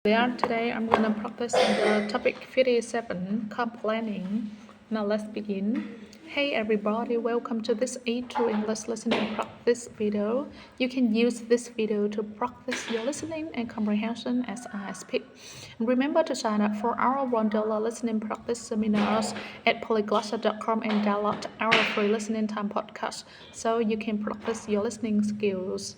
There today I'm gonna practice the topic 57, complaining. Now let's begin. Hey everybody, welcome to this A2 English listening practice video. You can use this video to practice your listening and comprehension as I speak. And remember to sign up for our $1 listening practice seminars at polyglossa.com and download our free listening time podcast so you can practice your listening skills.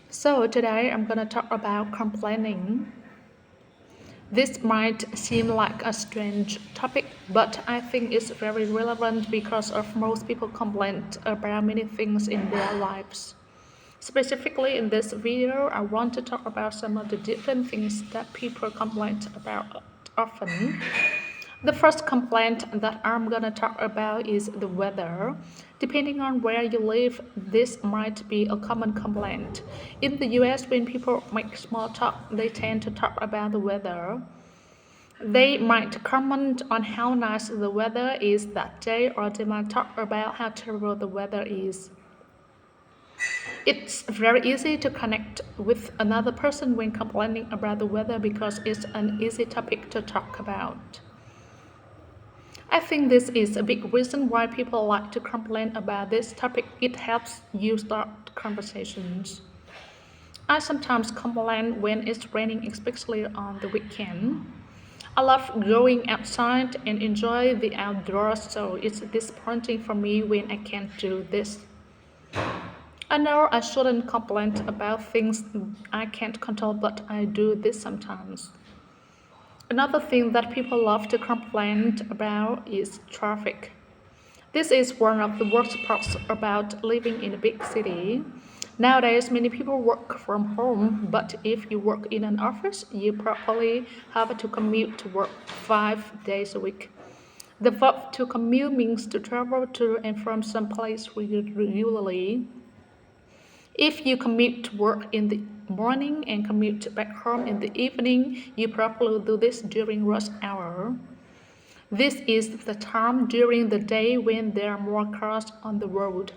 So today I'm going to talk about complaining. This might seem like a strange topic, but I think it's very relevant because of most people complain about many things in their lives. Specifically in this video, I want to talk about some of the different things that people complain about often. The first complaint that I'm gonna talk about is the weather. Depending on where you live, this might be a common complaint. In the US, when people make small talk, they tend to talk about the weather. They might comment on how nice the weather is that day, or they might talk about how terrible the weather is. It's very easy to connect with another person when complaining about the weather because it's an easy topic to talk about. I think this is a big reason why people like to complain about this topic. It helps you start conversations. I sometimes complain when it's raining, especially on the weekend. I love going outside and enjoy the outdoors, so it's disappointing for me when I can't do this. I know I shouldn't complain about things I can't control, but I do this sometimes. Another thing that people love to complain about is traffic. This is one of the worst parts about living in a big city. Nowadays, many people work from home, but if you work in an office, you probably have to commute to work 5 days a week. The verb to commute means to travel to and from some place regularly. If you commute to work in the morning and commute back home in the evening, you probably do this during rush hour. This is the time during the day when there are more cars on the road.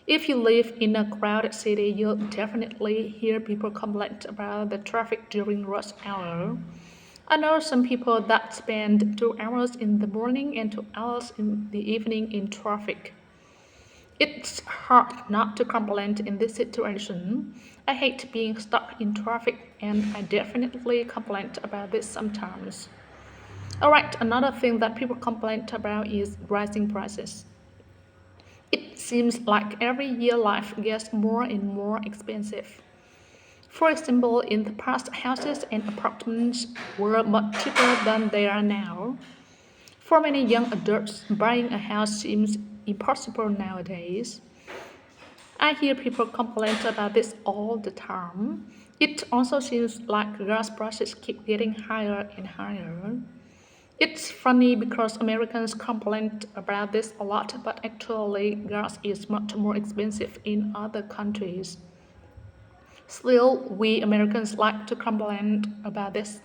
If you live in a crowded city, you'll definitely hear people complain about the traffic during rush hour. I know some people that spend 2 hours in the morning and 2 hours in the evening in traffic. It's hard not to complain in this situation. I hate being stuck in traffic and I definitely complain about this sometimes. Alright, another thing that people complain about is rising prices. It seems like every year life gets more and more expensive. For example, in the past, houses and apartments were much cheaper than they are now. For many young adults, buying a house seems impossible nowadays. I hear people complain about this all the time. It also seems like gas prices keep getting higher and higher. It's funny because Americans complain about this a lot, but actually gas is much more expensive in other countries. Still, we Americans like to complain about this.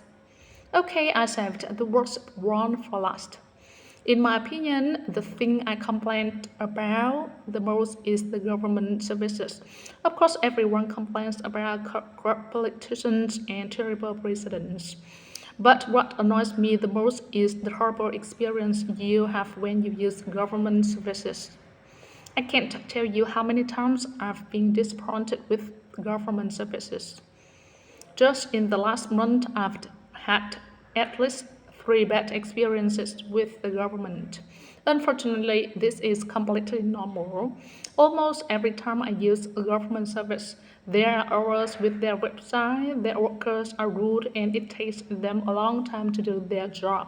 Okay, I saved the worst one for last. In my opinion, the thing I complain about the most is the government services. Of course, everyone complains about corrupt politicians and terrible presidents. But what annoys me the most is the horrible experience you have when you use government services. I can't tell you how many times I've been disappointed with government services. Just in the last month, I've had at least 3 bad experiences with the government. Unfortunately, this is completely normal. Almost every time I use a government service, there are errors with their website, their workers are rude, and it takes them a long time to do their job.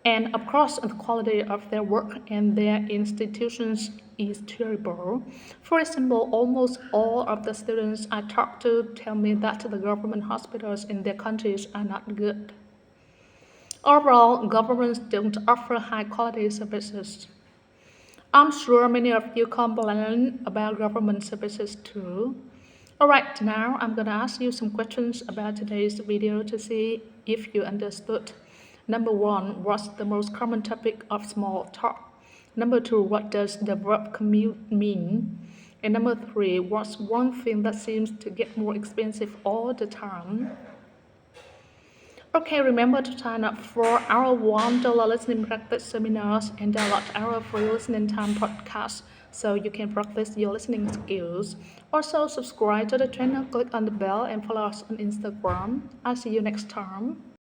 And of course, the quality of their work and their institutions is terrible. For example, almost all of the students I talk to tell me that the government hospitals in their countries are not good. Overall, governments don't offer high quality services. I'm sure many of you complain about government services too. Alright, now I'm gonna ask you some questions about today's video to see if you understood. Number 1, what's the most common topic of small talk? Number 2, what does the verb commute mean? And number three, what's one thing that seems to get more expensive all the time? Okay, remember to sign up for our $1 listening practice seminars and download our free listening time podcast so you can practice your listening skills. Also, subscribe to the channel, click on the bell, and follow us on Instagram. I'll see you next time.